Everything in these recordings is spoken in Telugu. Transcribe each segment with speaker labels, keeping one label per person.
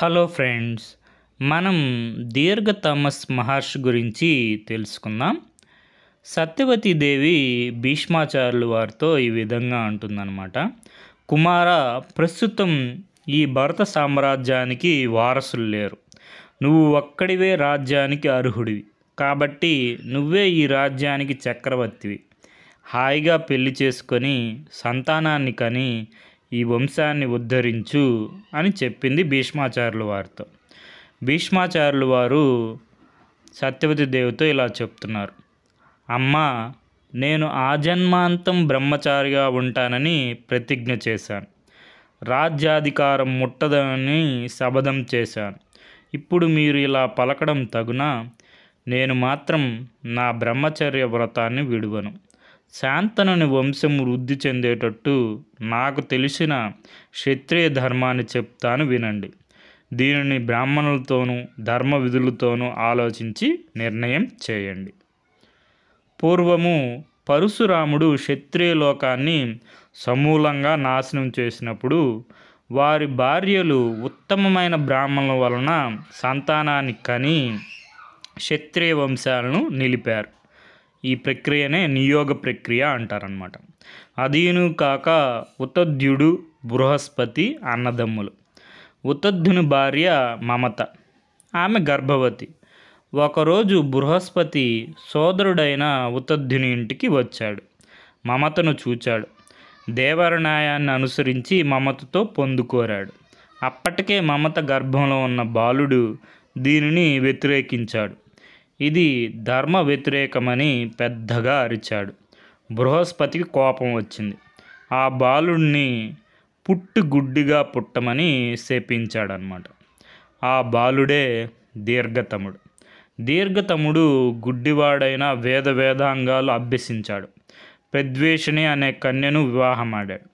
Speaker 1: హలో ఫ్రెండ్స్, మనం దీర్ఘ తమస్ మహర్షి గురించి తెలుసుకుందాం. సత్యవతీ దేవి భీష్మాచార్యుల వారితో ఈ విధంగా అంటుందన్నమాట. కుమార, ప్రస్తుతం ఈ భరత సామ్రాజ్యానికి వారసులు లేరు. నువ్వు ఒక్కడివే రాజ్యానికి అర్హుడివి. కాబట్టి నువ్వే ఈ రాజ్యానికి చక్రవర్తివి. హాయిగా పెళ్లి చేసుకొని సంతానాన్ని కని ఈ వంశాన్ని ఉద్ధరించు అని చెప్పింది భీష్మాచార్యుల వారితో. భీష్మాచార్యుల వారు సత్యవతి దేవితో ఇలా చెప్తున్నారు: అమ్మా, నేను ఆజన్మాంతం బ్రహ్మచారిగా ఉంటానని ప్రతిజ్ఞ చేశాను. రాజ్యాధికారం ముట్టదని శపథం చేశాను. ఇప్పుడు మీరు ఇలా పలకడం తగునా? నేను మాత్రం నా బ్రహ్మచర్య వ్రతాన్ని విడువను. శాంతనుని వంశం వృద్ధి చెందేటట్టు నాకు తెలిసిన క్షత్రియ ధర్మాన్ని చెప్తాను, వినండి. దీనిని బ్రాహ్మణులతోనూ ధర్మ విధులతోనూ ఆలోచించి నిర్ణయం చేయండి. పూర్వము పరశురాముడు క్షత్రియ లోకాన్ని సమూలంగా నాశనం చేసినప్పుడు వారి భార్యలు ఉత్తమమైన బ్రాహ్మణుల వలన సంతానాన్ని కని క్షత్రియ వంశాలను నిలిపారు. ఈ ప్రక్రియనే నియోగ ప్రక్రియ అంటారనమాట. అదీను కాక ఉతద్యుడు, బృహస్పతి అన్నదమ్ములు. ఉతద్యుని భార్య మమత, ఆమె గర్భవతి. ఒకరోజు బృహస్పతి సోదరుడైన ఉతద్యుని ఇంటికి వచ్చాడు. మమతను చూచాడు. దేవరన్యాయాన్ని అనుసరించి మమతతో పొందుకోరాడు. అప్పటికే మమత గర్భంలో ఉన్న బాలుడు దీనిని వ్యతిరేకించాడు. ఇది ధర్మ వ్యతిరేకమని పెద్దగా అరిచాడు. బృహస్పతికి కోపం వచ్చింది. ఆ బాలుడిని గుడ్డిగా పుట్టమని శపించాడనమాట. ఆ బాలుడే దీర్ఘతముడు. దీర్ఘతముడు గుడ్డివాడైన వేదాంగాలు అభ్యసించాడు. ప్రద్వేషిణి అనే కన్యను వివాహమాడాడు.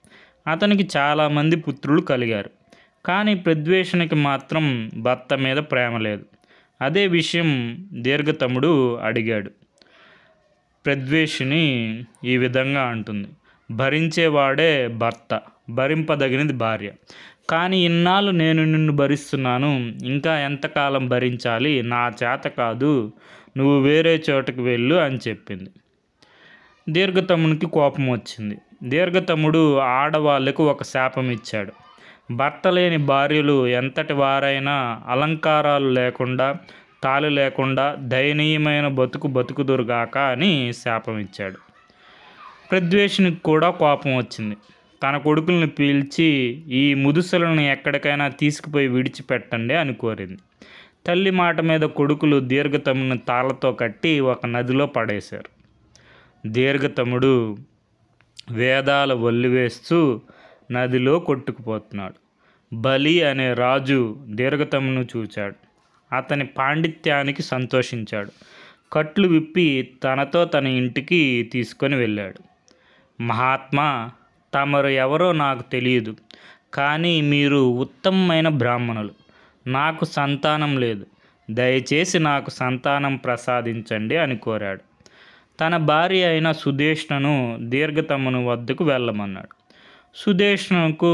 Speaker 1: అతనికి చాలామంది పుత్రులు కలిగారు. కానీ ప్రద్వేషిణికి మాత్రం భర్త మీద ప్రేమ లేదు. అదే విషయం దీర్ఘతముడు అడిగాడు. ప్రద్వేషిణి ఈ విధంగా అంటుంది: భరించేవాడే భర్త, భరింపదగినది భార్య. కానీ ఇన్నాళ్ళు నేను నిన్ను భరిస్తున్నాను, ఇంకా ఎంతకాలం భరించాలి? నా చేత కాదు, నువ్వు వేరే చోటకు వెళ్ళు అని చెప్పింది. దీర్ఘతమునికి కోపం వచ్చింది. దీర్ఘతముడు ఆడవాళ్లకు ఒక శాపం ఇచ్చాడు: భర్త లేని భార్యలు ఎంతటి వారైనా అలంకారాలు లేకుండా, తాళి లేకుండా దయనీయమైన బతుకుదురుగాక అని శాపం ఇచ్చాడు. ప్రద్వేషినికి కూడా కోపం వచ్చింది. తన కొడుకుల్ని పీల్చి ఈ ముదుసలను ఎక్కడికైనా తీసుకుపోయి విడిచిపెట్టండి అని కోరింది. తల్లి మాట మీద కొడుకులు దీర్ఘతముని తాళ్లతో కట్టి ఒక నదిలో పడేశారు. దీర్ఘతముడు వేదాల వల్లివేస్తూ నదిలో కొట్టుకుపోతున్నాడు. బలి అనే రాజు దీర్ఘతమును చూచాడు. అతని పాండిత్యానికి సంతోషించాడు. కట్లు విప్పి తనతో తన ఇంటికి తీసుకొని వెళ్ళాడు. మహాత్మా, తమరు ఎవరో నాకు తెలియదు, కానీ మీరు ఉత్తమమైన బ్రాహ్మణులు. నాకు సంతానం లేదు. దయచేసి నాకు సంతానం ప్రసాదించండి అని కోరాడు. తన భార్య అయిన సుదేష్ణను దీర్ఘతమును వద్దకు వెళ్ళమన్నాడు. సుదేష్ణకు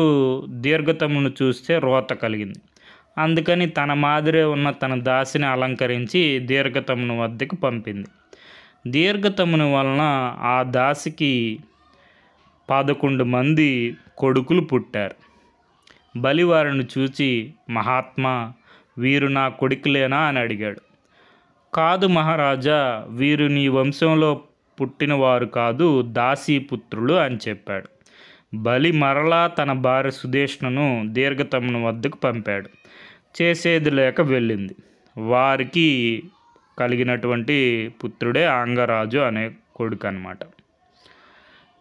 Speaker 1: దీర్ఘతమును చూస్తే రోత కలిగింది. అందుకని తన మాదిరే ఉన్న తన దాసిని అలంకరించి దీర్ఘతమును వద్దకు పంపింది. దీర్ఘతముని వలన ఆ దాసికి 11 మంది కొడుకులు పుట్టారు. బలి వారిని చూచి, మహాత్మా, వీరు నా కొడుకులేనా అని అడిగాడు. కాదు మహారాజా, వీరు నీ వంశంలో పుట్టినవారు కాదు, దాసీపుత్రులు అని చెప్పాడు. బలి మరలా తన భార్య సుదేష్ణను దీర్ఘతముని వద్దకు పంపాడు. చేసేది లేక వెళ్ళింది. వారికి కలిగినటువంటి పుత్రుడే అంగరాజు అనే కొడుకు అన్నమాట.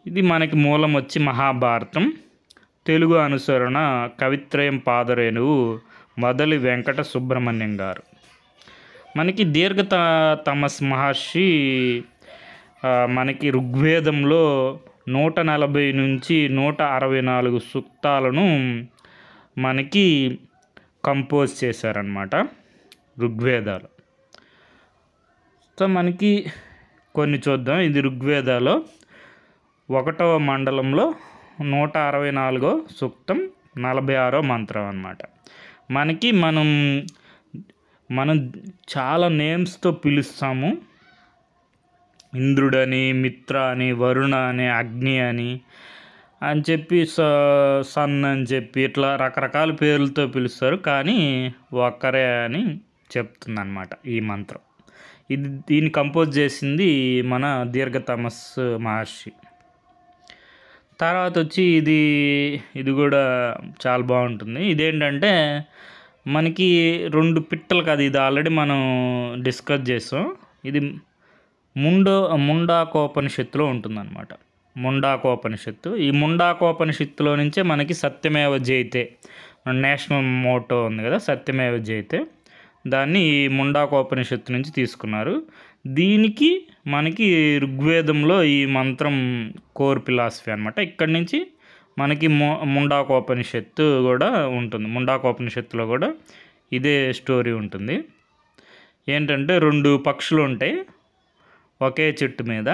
Speaker 1: ఇది మనకి మూలం వచ్చి మహాభారతం. తెలుగు అనుసరణ కవిత్రయం పాదరేణువు మొదలి వెంకట సుబ్రహ్మణ్యం గారు. మనకి తమస్ మహర్షి మనకి ఋగ్వేదంలో 140 నుంచి 164 సూక్తాలను మనకి కంపోజ్ చేశారన్నమాట ఋగ్వేదాలు. సో మనకి కొన్ని చూద్దాం. ఇది ఋగ్వేదాలో 1వ మండలంలో 164వ సూక్తం 46వ మంత్రం అన్నమాట. మనం చాలా నేమ్స్తో పిలుస్తాము. ఇంద్రుడని, మిత్ర అని, వరుణ అని, అగ్ని అని చెప్పి సన్ అని చెప్పి ఇట్లా రకరకాల పేర్లతో పిలుస్తారు. కానీ ఒక్కరే అని చెప్తుందన్నమాట ఈ మంత్రం. దీన్ని కంపోజ్ చేసింది మన దీర్ఘ తమస్సు మహర్షి. తర్వాత వచ్చి ఇది కూడా చాలా బాగుంటుంది. ఇదేంటంటే మనకి 2 పిట్టలు కదా, ఇది ఆల్రెడీ మనం డిస్కస్ చేసాం. ఇది ముండాకోపనిషత్తులో ఉంటుందన్నమాట. ముండాకోపనిషత్తు. ఈ ముండాకోపనిషత్తులో నుంచే మనకి సత్యమేవ జయతే నేషనల్ మోటో ఉంది కదా, సత్యమేవ జయతే, దాన్ని ఈ ముండాకోపనిషత్తు నుంచి తీసుకున్నారు. దీనికి మనకి ఋగ్వేదంలో ఈ మంత్రం కోర్ ఫిలాసఫీ అనమాట. ఇక్కడి నుంచి మనకి ముండాకోపనిషత్తు కూడా ఉంటుంది. ముండాకోపనిషత్తులో కూడా ఇదే స్టోరీ ఉంటుంది. ఏంటంటే 2 పక్షులు ఉంటాయి ఒకే చెట్టు మీద.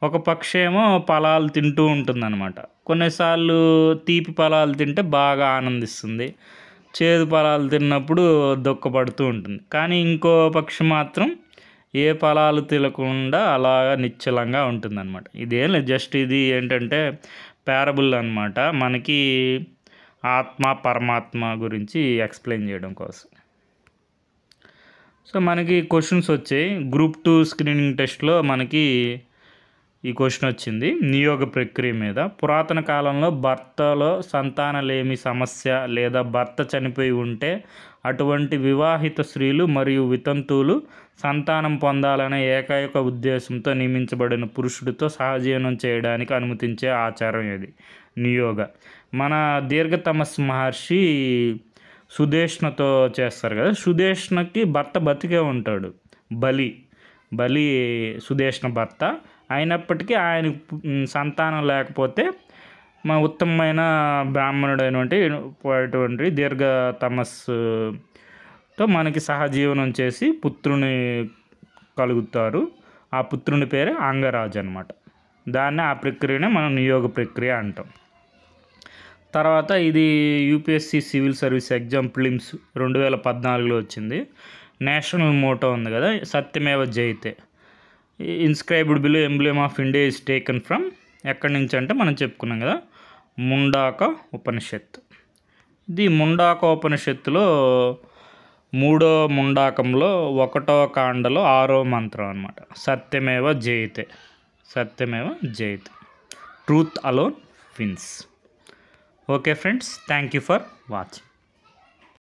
Speaker 1: ఒక పక్షి ఏమో ఫలాలు తింటూ ఉంటుందన్నమాట. కొన్నిసార్లు తీపి ఫలాలు తింటే బాగా ఆనందిస్తుంది, చేదు ఫలాలు తిన్నప్పుడు దుఃఖపడుతూ ఉంటుంది. కానీ ఇంకో పక్షి మాత్రం ఏ ఫలాలు తినకుండా అలాగా నిశ్చలంగా ఉంటుందన్నమాట. ఇదేం లేదు, జస్ట్ ఇది ఏంటంటే ప్యారబుల్ అనమాట, మనకి ఆత్మ పరమాత్మ గురించి ఎక్స్ప్లెయిన్ చేయడం కోసం. సో మనకి క్వశ్చన్స్ వచ్చాయి. గ్రూప్ 2 స్క్రీనింగ్ టెస్ట్లో మనకి ఈ క్వశ్చన్ వచ్చింది నియోగ ప్రక్రియ మీద. పురాతన కాలంలో భర్తలో సంతానలేమి సమస్య లేదా భర్త చనిపోయి ఉంటే అటువంటి వివాహిత స్త్రీలు మరియు వితంతువులు సంతానం పొందాలనే ఏకైక ఉద్దేశంతో నియమించబడిన పురుషుడితో సహజీవనం చేయడానికి అనుమతించే ఆచారం ఇది నియోగ. మన దీర్ఘ తమస్సు మహర్షి సుదేష్ణతో చేస్తారు కదా, సుదేష్ణకి భర్త బతికే ఉంటాడు, బలి సుదేష్ణ భర్త. అయినప్పటికీ ఆయన సంతానం లేకపోతే మా ఉత్తమమైన బ్రాహ్మణుడైనటువంటి దీర్ఘ తమస్సుతో మనకి సహజీవనం చేసి పుత్రుని కలుగుతారు. ఆ పుత్రుని పేరే అంగరాజు అనమాట. ఆ ప్రక్రియనే మనం నియోగ ప్రక్రియ అంటాం. తర్వాత ఇది UPSC civil service exam prelims 2014లో వచ్చింది. నేషనల్ మోటో ఉంది కదా, సత్యమేవ జయతే. Inscribed below emblem of India is taken from ఎక్కడి నుంచి అంటే మనం చెప్పుకున్నాం కదా, ముండాక ఉపనిషత్తు. ఇది ముండాక ఉపనిషత్తులో 3వ ముండాకంలో 1వ కాండలో 6వ మంత్రం అనమాట. సత్యమేవ జయతే, truth alone wins. Okay friends, thank you for watching.